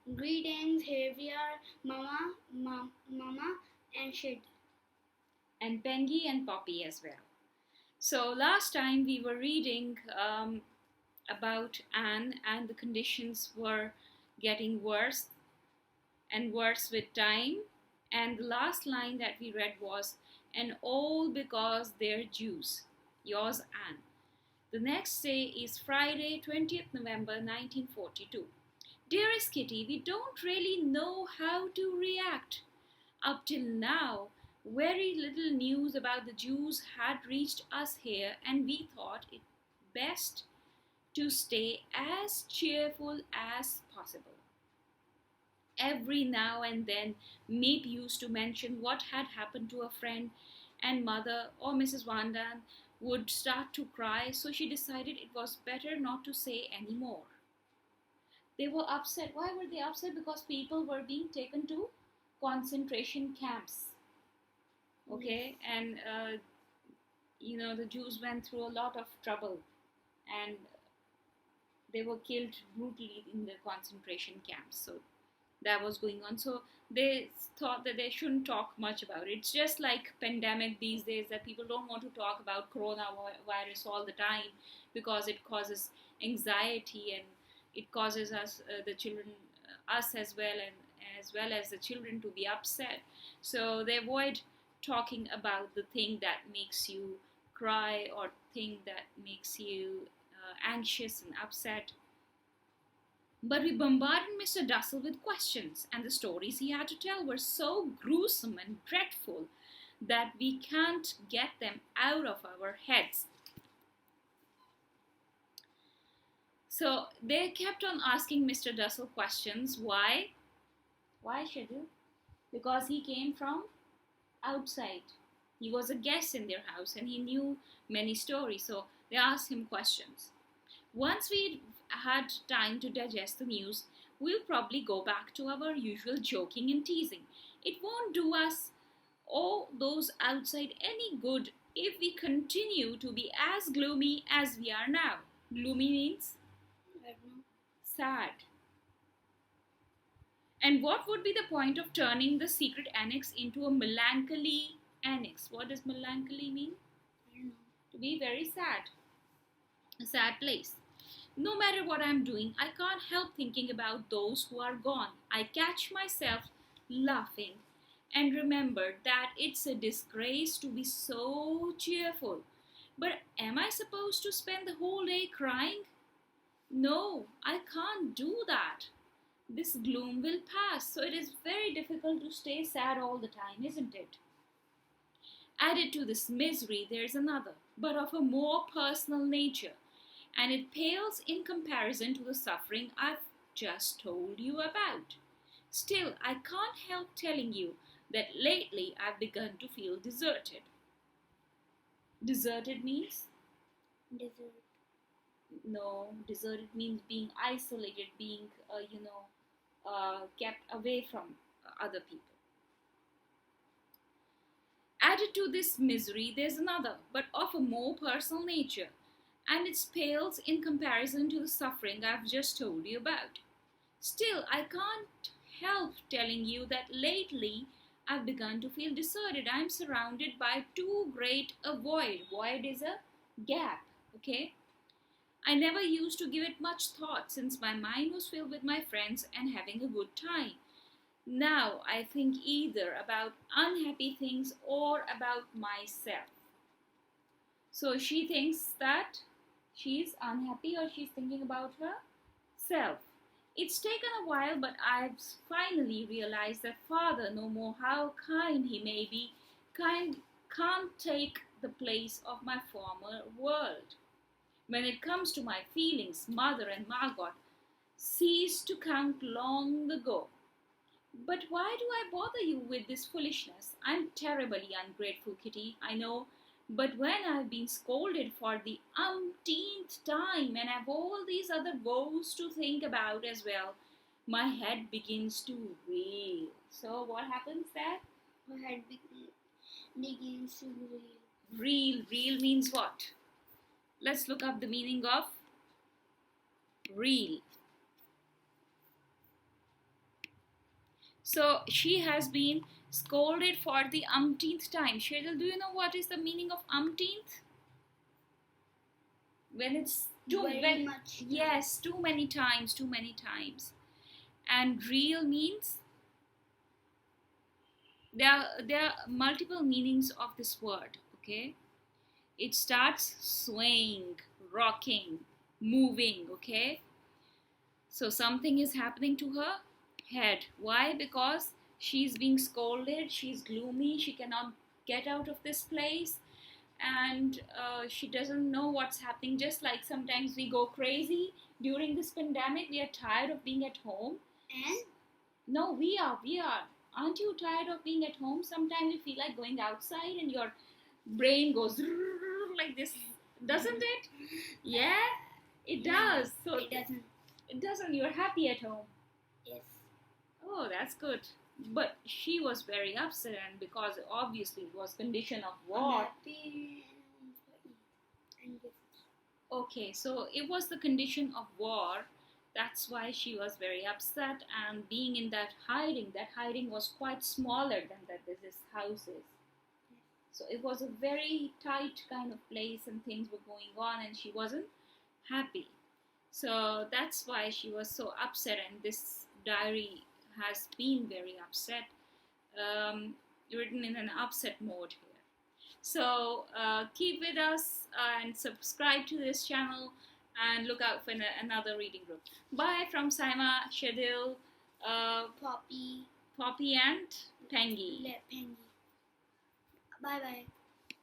Greetings, here we are, Mama, and Shid. And Pengy and Poppy as well. So last time we were reading about Anne, and the conditions were getting worse and worse with time. And the last line that we read was, "And all because they're Jews." Yours, Anne. The next day is Friday, 20th November 1942. Dearest Kitty, we don't really know how to react. Up till now, very little news about the Jews had reached us here, and we thought it best to stay as cheerful as possible. Every now and then, Meep used to mention what had happened to a friend, and Mother or Mrs. Vandan would start to cry, so she decided it was better not to say any more. They were upset. Why were they upset? Because people were being taken to concentration camps. Okay, and the Jews went through a lot of trouble, and they were killed brutally in the concentration camps. So that was going on. So they thought that they shouldn't talk much about it. It's just like pandemic these days, that people don't want to talk about coronavirus all the time because it causes anxiety, and it causes us the children, us as well as the children, to be upset. So they avoid talking about the thing that makes you cry, or thing that makes you anxious and upset. But we bombarded Mr. Dussel with questions, and the stories he had to tell were so gruesome and dreadful that we can't get them out of our heads. So they kept on asking Mr. Dussel questions. Why? Why, Shadu? Because he came from outside. He was a guest in their house, and he knew many stories, so they asked him questions. Once we had time to digest the news, we'll probably go back to our usual joking and teasing. It won't do us or those outside any good if we continue to be as gloomy as we are now. Gloomy means sad. And what would be the point of turning the secret annex into a melancholy annex? What does melancholy mean? To be very sad. A sad place. No matter what I'm doing, I can't help thinking about those who are gone. I catch myself laughing and remember that it's a disgrace to be so cheerful. But am I supposed to spend the whole day crying? No, I can't do that. This gloom will pass, so it is very difficult to stay sad all the time, isn't it? Added to this misery, there's another, but of a more personal nature, and it pales in comparison to the suffering I've just told you about. Still, I can't help telling you that lately I've begun to feel deserted. Deserted means? Desert. No, deserted means being isolated, being, kept away from other people. Added to this misery, there's another, but of a more personal nature, and it pales in comparison to the suffering I've just told you about. Still, I can't help telling you that lately I've begun to feel deserted. I'm surrounded by too great a void. Void is a gap, okay? I never used to give it much thought since my mind was filled with my friends and having a good time. Now I think either about unhappy things or about myself. So she thinks that she's unhappy, or she's thinking about herself. It's taken a while, but I've finally realized that Father, no more how kind he may be, can't take the place of my former world. When it comes to my feelings, Mother and Margot ceased to count long ago. But why do I bother you with this foolishness? I'm terribly ungrateful, Kitty, I know. But when I've been scolded for the umpteenth time, and have all these other woes to think about as well, my head begins to reel. So what happens there? My head begins to reel. Reel. Reel means what? Let's look up the meaning of reel. So she has been scolded for the umpteenth time. Shadil, do you know what is the meaning of umpteenth? When it's Very much. yes, too many times, too many times. And real means there are multiple meanings of this word. Okay, it starts swaying, rocking, moving. Okay, so something is happening to her head. Why? Because she's being scolded, she's gloomy, she cannot get out of this place, and she doesn't know what's happening. Just like sometimes we go crazy during this pandemic, we are tired of being at home. And No, we are. Aren't you tired of being at home? Sometimes you feel like going outside and your brain goes like this, doesn't it? Yeah, it does. So it doesn't. it doesn't. You're happy at home. Yes. Oh, that's good. But she was very upset, and because obviously it was condition of war. Happy and Okay, so it was the condition of war. That's why she was very upset, and being in that hiding was quite smaller than that this house is. So it was a very tight kind of place, and things were going on, and she wasn't happy. So that's why she was so upset, and this diary has been very upset, written in an upset mode here. So keep with us and subscribe to this channel and look out for another reading group. Bye from Saima, Shadil, Poppy, Poppy and Pengi. Pengi. Bye bye.